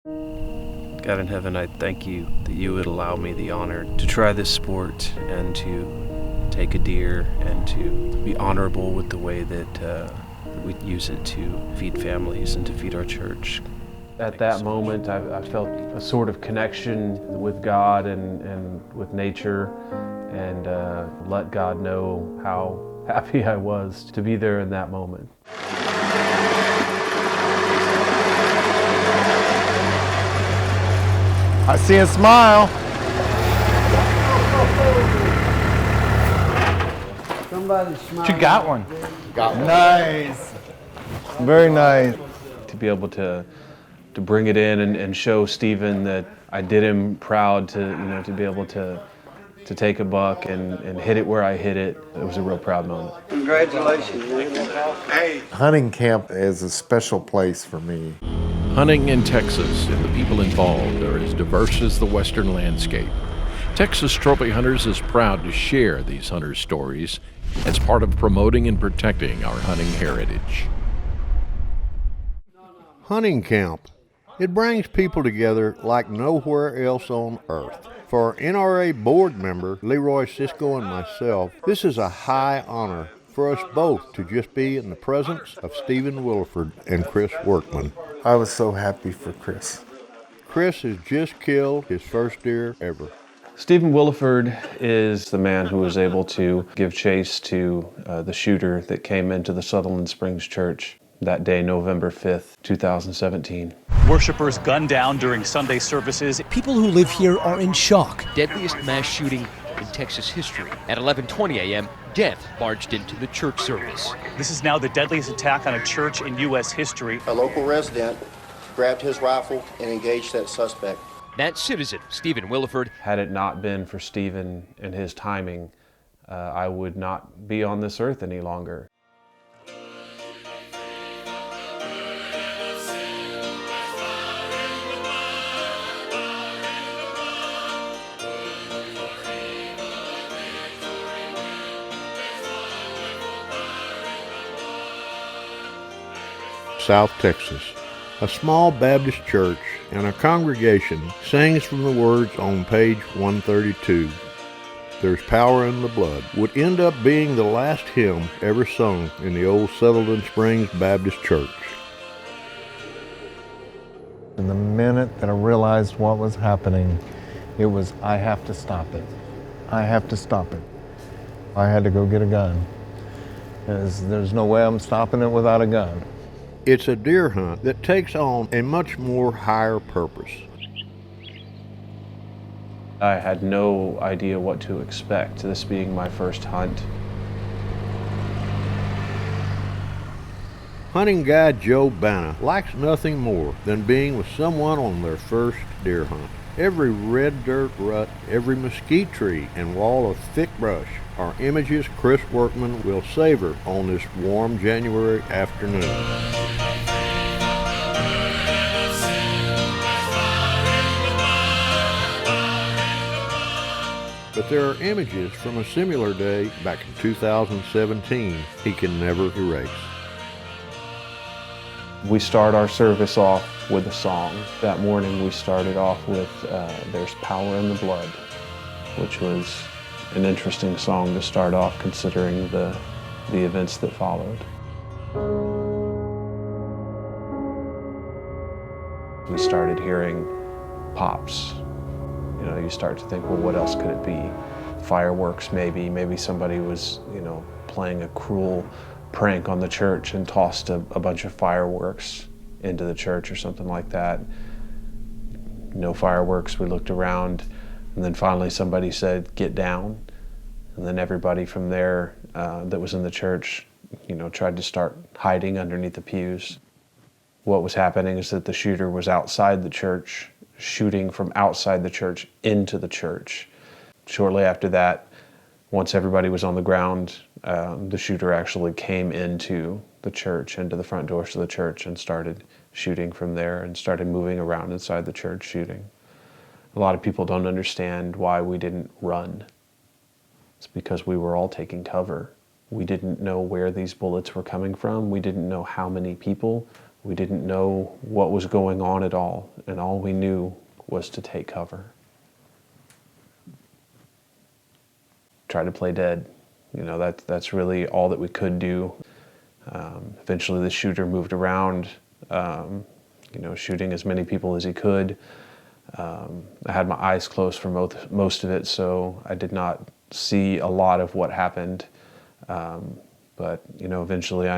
God in heaven, I thank you that you would allow me the honor to try this sport and to take a deer and to be honorable with the way that we use it to feed families and to feed our church. At that moment, I felt a sort of connection with God and with nature, and let God know how happy I was to be there in that moment. I see a smile. Somebody smile. You got one. Got one. Nice. Very nice. To be able to bring it in and show Stephen that I did him proud to be able to take a buck and hit it where I hit it. It was a real proud moment. Congratulations, man. Hey. Hunting camp is a special place for me. Hunting in Texas and the people involved are as diverse as the western landscape. Texas Trophy Hunters is proud to share these hunter stories as part of promoting and protecting our hunting heritage. Hunting camp. It brings people together like nowhere else on earth. For NRA board member Leroy Cisco and myself, this is a high honor for us both to just be in the presence of Stephen Williford and Chris Workman. I was so happy for Chris. Chris has just killed his first deer ever. Stephen Williford is the man who was able to give chase to the shooter that came into the Sutherland Springs Church that day, November 5th, 2017. Worshippers gunned down during Sunday services. People who live here are in shock. Deadliest mass shooting in Texas history. At 11:20 a.m., death barged into the church service. This is now the deadliest attack on a church in U.S. history. A local resident grabbed his rifle and engaged that suspect. That citizen, Stephen Williford. Had it not been for Stephen and his timing, I would not be on this earth any longer. South Texas. A small Baptist church and a congregation sings from the words on page 132. There's Power in the Blood would end up being the last hymn ever sung in the old Sutherland Springs Baptist Church. And the minute that I realized what was happening, it was, I have to stop it. I have to stop it. I had to go get a gun. There's no way I'm stopping it without a gun. It's a deer hunt that takes on a much more higher purpose. I had no idea what to expect, this being my first hunt. Hunting guide Joe Banna likes nothing more than being with someone on their first deer hunt. Every red dirt rut, every mesquite tree and wall of thick brush are images Chris Workman will savor on this warm January afternoon. But there are images from a similar day back in 2017 he can never erase. We start our service off with a song. That morning we started off with There's Power in the Blood, which was an interesting song to start off considering the events that followed. We started hearing pops. You know, you start to think, well, what else could it be? Fireworks, maybe somebody was, playing a cruel prank on the church and tossed a bunch of fireworks into the church or something like that. No fireworks. We looked around, and then finally somebody said, "Get down." And then everybody from there that was in the church, tried to start hiding underneath the pews. What was happening is that the shooter was outside the church, shooting from outside the church into the church. Shortly after that, once everybody was on the ground, the shooter actually came into the church, into the front doors of the church, and started shooting from there and started moving around inside the church shooting. A lot of people don't understand why we didn't run. It's because we were all taking cover. We didn't know where these bullets were coming from. We didn't know how many people We didn't know what was going on at all, and all we knew was to take cover. Try to play dead. You know, that's really all that we could do. Eventually the shooter moved around, you know, shooting as many people as he could. I had my eyes closed for most of it, so I did not see a lot of what happened. But, you know, eventually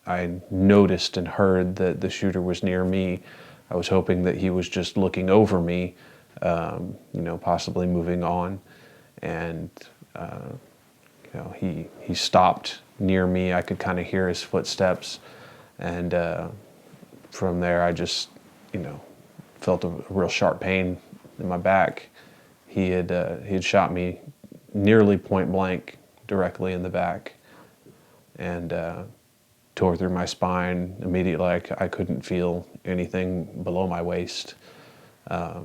I noticed and heard that the shooter was near me. I was hoping that he was just looking over me, you know, possibly moving on. And, you know, he stopped near me. I could kind of hear his footsteps. And from there, I just, you know, felt a real sharp pain in my back. He had shot me nearly point blank directly in the back, and tore through my spine immediately. I couldn't feel anything below my waist. I,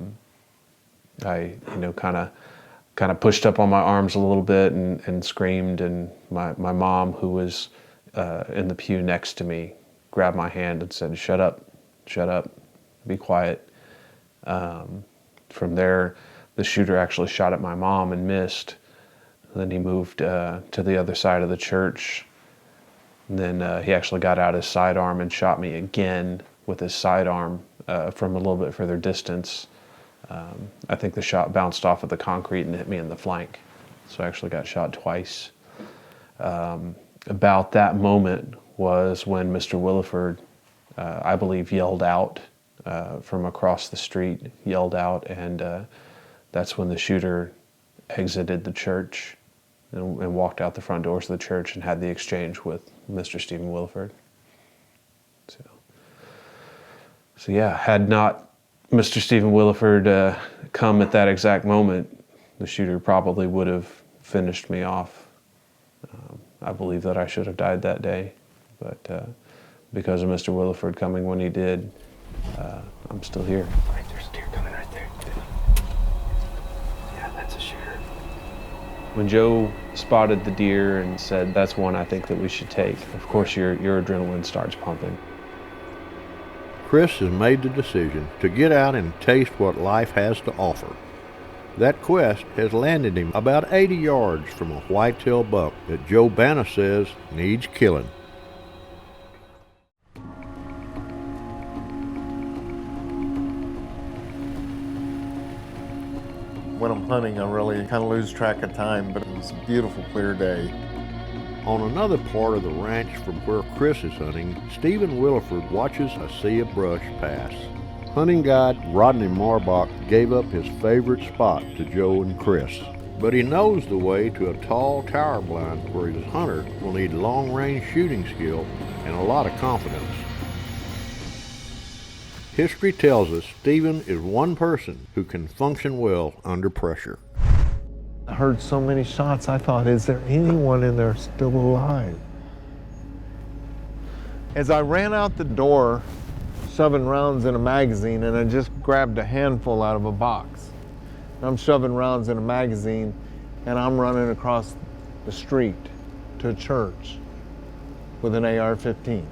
you know, kind of pushed up on my arms a little bit and screamed, and my mom, who was in the pew next to me, grabbed my hand and said, shut up, be quiet. From there, the shooter actually shot at my mom and missed. Then he moved to the other side of the church. And then he actually got out his sidearm and shot me again with his sidearm from a little bit further distance. I think the shot bounced off of the concrete and hit me in the flank. So I actually got shot twice. About that moment was when Mr. Williford, I believe, yelled out from across the street, yelled out, and that's when the shooter exited the church and walked out the front doors of the church and had the exchange with Mr. Stephen Williford. So yeah, had not Mr. Stephen Williford come at that exact moment, the shooter probably would have finished me off. I believe that I should have died that day, but because of Mr. Williford coming when he did, I'm still here. Right, there's a deer coming right there. Yeah, that's a shooter. When Joe spotted the deer and said, that's one I think that we should take, of course your adrenaline starts pumping. Chris has made the decision to get out and taste what life has to offer. That quest has landed him about 80 yards from a whitetail buck that Joe Banna says needs killing. When I'm hunting, I really kind of lose track of time, but it was a beautiful, clear day. On another part of the ranch from where Chris is hunting, Stephen Williford watches a sea of brush pass. Hunting guide Rodney Marbach gave up his favorite spot to Joe and Chris, but he knows the way to a tall tower blind where his hunter will need long-range shooting skill and a lot of confidence. History tells us Stephen is one person who can function well under pressure. I heard so many shots, I thought, is there anyone in there still alive? As I ran out the door, shoving rounds in a magazine, and I just grabbed a handful out of a box. I'm shoving rounds in a magazine, and I'm running across the street to a church with an AR-15.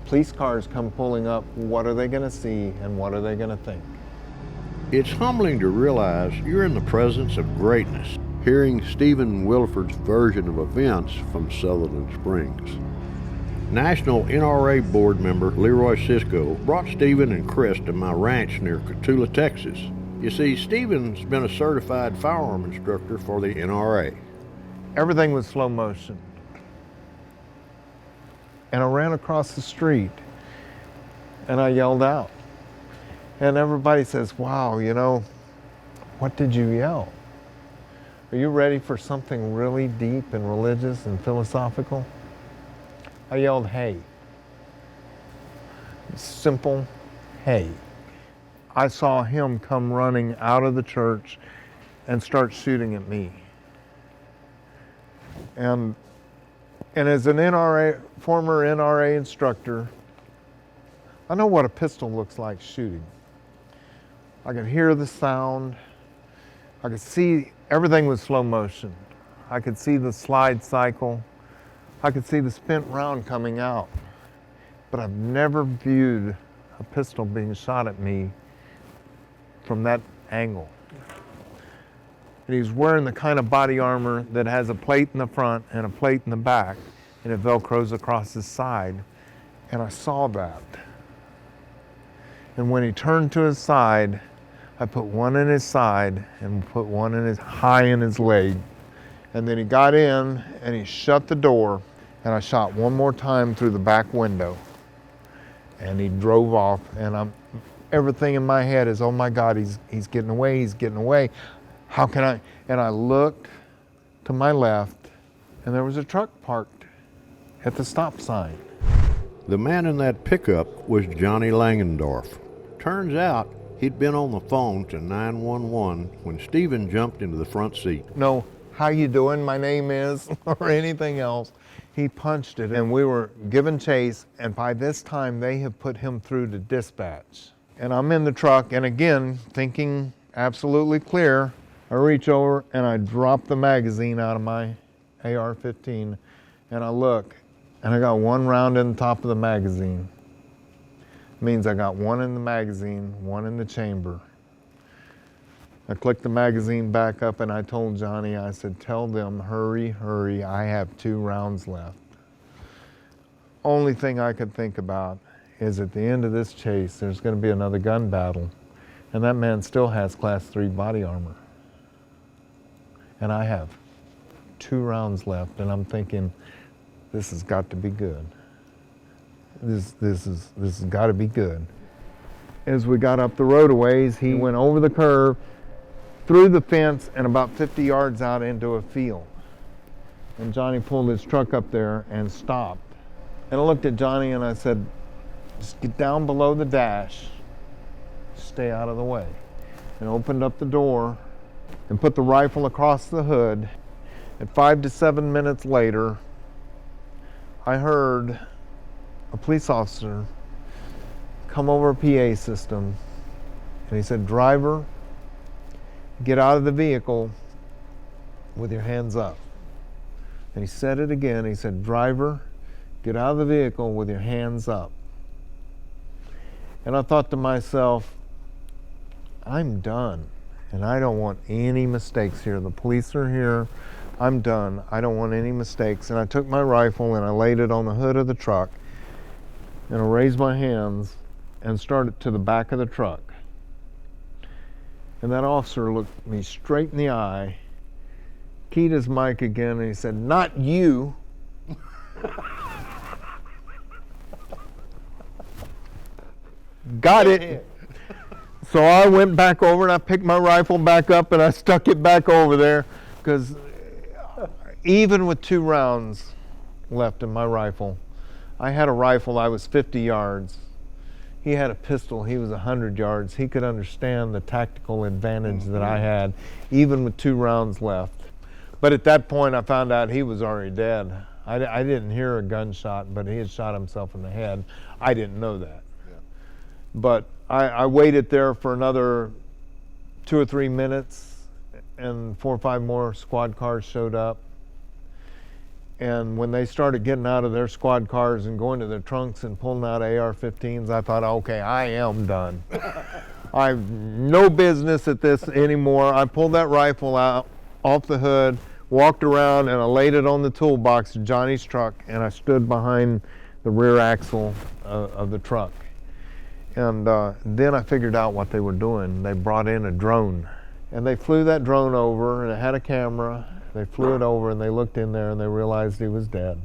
Police cars come pulling up. What are they going to see, and what are they going to think? It's humbling to realize you're in the presence of greatness, hearing Stephen Williford's version of events from Sutherland Springs. National NRA board member Leroy Sisko brought Stephen and Chris to my ranch near Cotulla, Texas. You see, Stephen's been a certified firearm instructor for the NRA. Everything was slow motion. And I ran across the street and I yelled out. And everybody says, wow, you know, what did you yell? Are you ready for something really deep and religious and philosophical? I yelled, hey. Simple, hey. I saw him come running out of the church and start shooting at me. And as an former NRA instructor, I know what a pistol looks like shooting. I could hear the sound. I could see everything was slow motion. I could see the slide cycle. I could see the spent round coming out. but I've never viewed a pistol being shot at me from that angle. And he's wearing the kind of body armor that has a plate in the front and a plate in the back, and it velcros across his side. And I saw that. And when he turned to his side, I put one in his side and put one in his high in his leg. And then he got in and he shut the door, and I shot one more time through the back window. And he drove off, and everything in my head is, oh my God, he's getting away, he's getting away. How can I? And I looked to my left, and there was a truck parked at the stop sign. The man in that pickup was Johnny Langendorf. Turns out he'd been on the phone to 911 when Stephen jumped into the front seat. No, how you doing, my name is, or anything else. He punched it, and we were giving chase, and by this time they have put him through to dispatch. And I'm in the truck, and again, thinking absolutely clear, I reach over and I drop the magazine out of my AR-15, and I look, and I got one round in the top of the magazine. Means I got one in the magazine, one in the chamber. I clicked the magazine back up, and I told Johnny, I said, tell them, hurry, hurry, I have 2 rounds left. Only thing I could think about is at the end of this chase, there's going to be another gun battle, and that man still has Class 3 body armor. And I have 2 rounds left, and I'm thinking, this has got to be good. This has got to be good. As we got up the road a ways, he went over the curve, through the fence, and about 50 yards out into a field. And Johnny pulled his truck up there and stopped. And I looked at Johnny and I said, just get down below the dash, stay out of the way. And opened up the door and put the rifle across the hood. And 5 to 7 minutes later, I heard a police officer come over a PA system, and he said, driver, get out of the vehicle with your hands up. And he said it again. He said, driver, get out of the vehicle with your hands up. And I thought to myself, I'm done, and I don't want any mistakes here. The police are here. I'm done. I don't want any mistakes. And I took my rifle and I laid it on the hood of the truck, and I raised my hands and started to the back of the truck. And that officer looked me straight in the eye, keyed his mic again, and he said, not you. Got it. So I went back over and I picked my rifle back up and I stuck it back over there, because even with 2 rounds left in my rifle, I had a rifle, I was 50 yards. He had a pistol, he was 100 yards. He could understand the tactical advantage that I had, even with 2 rounds left. But at that point, I found out he was already dead. I didn't hear a gunshot, but he had shot himself in the head. I didn't know that. Yeah. But I waited there for another 2 or 3 minutes, and 4 or 5 more squad cars showed up. And when they started getting out of their squad cars and going to their trunks and pulling out AR-15s, I thought, okay, I am done. I've no business at this anymore. I pulled that rifle out off the hood, walked around, and I laid it on the toolbox of Johnny's truck, and I stood behind the rear axle of the truck. And then I figured out what they were doing. They brought in a drone, and they flew that drone over, and it had a camera. They flew it over and they looked in there and they realized he was dead.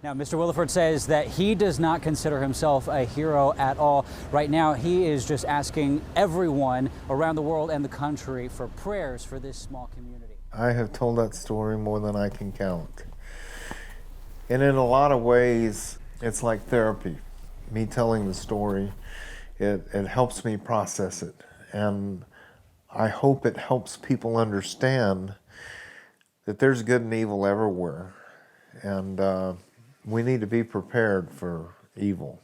Now, Mr. Williford says that he does not consider himself a hero at all. Right now, he is just asking everyone around the world and the country for prayers for this small community. I have told that story more than I can count. And in a lot of ways, it's like therapy. Me telling the story, it helps me process it. And I hope it helps people understand that there's good and evil everywhere, and we need to be prepared for evil.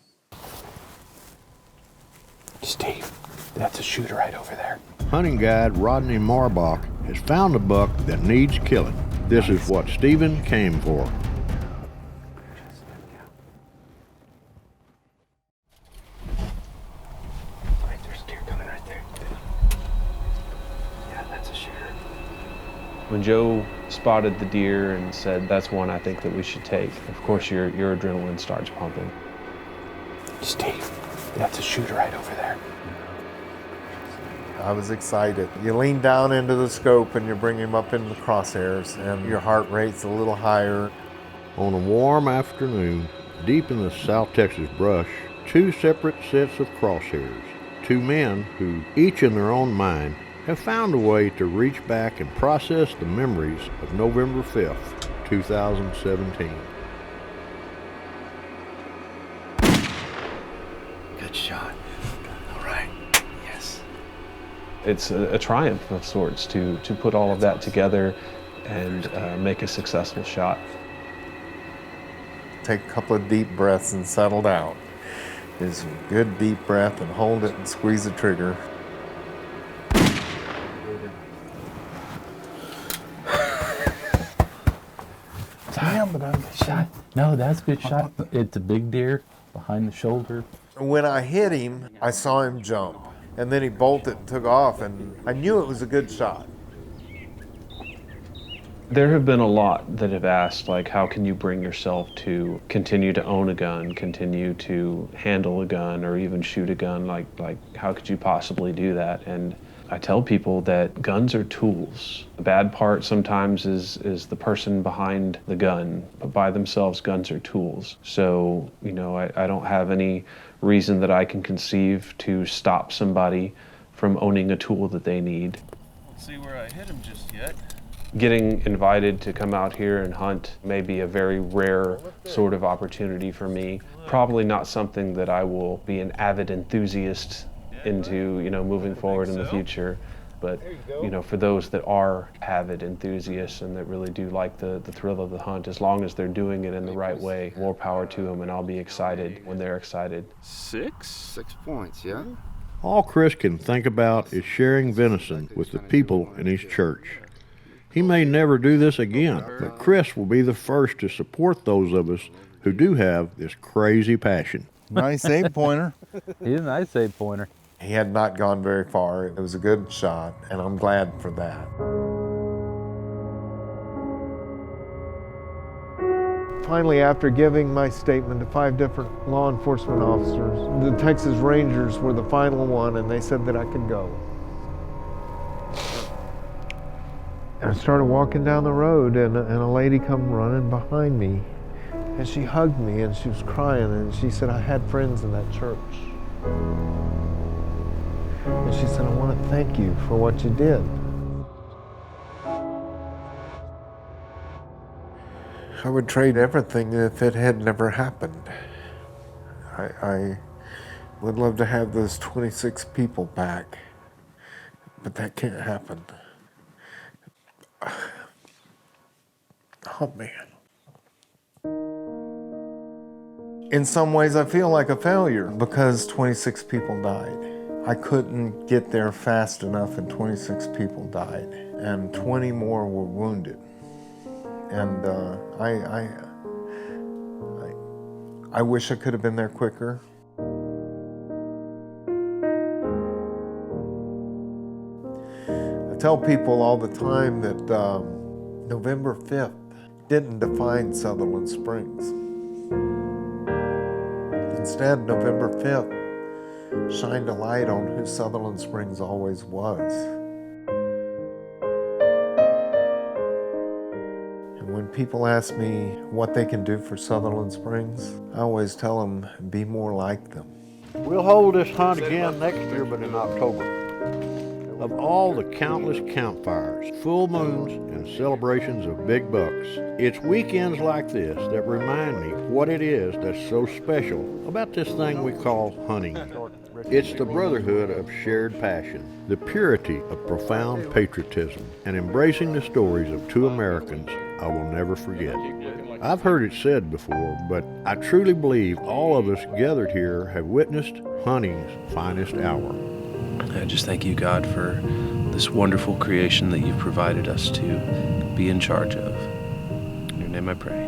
Steve, that's a shooter right over there. Hunting guide Rodney Marbach has found a buck that needs killing. This is what Stephen came for. When Joe spotted the deer and said, "That's one I think that we should take," of course your adrenaline starts pumping. Steve, that's a shooter right over there. I was excited. You lean down into the scope and you bring him up into the crosshairs, and your heart rate's a little higher. On a warm afternoon, deep in the South Texas brush, two separate sets of crosshairs. Two men who, each in their own mind, have found a way to reach back and process the memories of November 5th, 2017. Good shot. All right. Yes. It's a triumph of sorts to put all of that together and make a successful shot. Take a couple of deep breaths and settle down. Just a good deep breath and hold it and squeeze the trigger. Damn, but I'm good shot. No, that's a good shot. It's a big deer behind the shoulder. When I hit him, I saw him jump, and then he bolted and took off, and I knew it was a good shot. There have been a lot that have asked, like, how can you bring yourself to continue to own a gun, continue to handle a gun, or even shoot a gun? Like how could you possibly do that? And I tell people that guns are tools. The bad part sometimes is the person behind the gun, but by themselves, guns are tools. So, you know, I don't have any reason that I can conceive to stop somebody from owning a tool that they need. Let's see where I hit him just yet. Getting invited to come out here and hunt may be a very rare sort of opportunity for me. Probably not something that I will be an avid enthusiast into, you know, moving forward in the future. But, you know, for those that are avid enthusiasts and that really do like the thrill of the hunt, as long as they're doing it in the right way, more power to them, and I'll be excited when they're excited. 6 points, yeah? All Chris can think about is sharing venison with the people in his church. He may never do this again, but Chris will be the first to support those of us who do have this crazy passion. Nice 8-pointer. He's a nice 8-pointer. He had not gone very far. It was a good shot, and I'm glad for that. Finally, after giving my statement to 5 different law enforcement officers, the Texas Rangers were the final one, and they said that I could go. And I started walking down the road, and a lady come running behind me, and she hugged me, and she was crying, and she said, "I had friends in that church." And she said, "I want to thank you for what you did." I would trade everything if it had never happened. I would love to have those 26 people back, but that can't happen. Oh, man. In some ways, I feel like a failure because 26 people died. I couldn't get there fast enough, and 26 people died, and 20 more were wounded. And I wish I could have been there quicker. I tell people all the time that November 5th didn't define Sutherland Springs. Instead, November 5th shined a light on who Sutherland Springs always was. And when people ask me what they can do for Sutherland Springs, I always tell them, be more like them. We'll hold this hunt again next year, but in October. Of all the countless campfires, full moons, and celebrations of big bucks, it's weekends like this that remind me what it is that's so special about this thing we call hunting. It's the brotherhood of shared passion, the purity of profound patriotism, and embracing the stories of two Americans I will never forget. I've heard it said before, but I truly believe all of us gathered here have witnessed hunting's finest hour. I just thank you, God, for this wonderful creation that you've provided us to be in charge of. In your name I pray.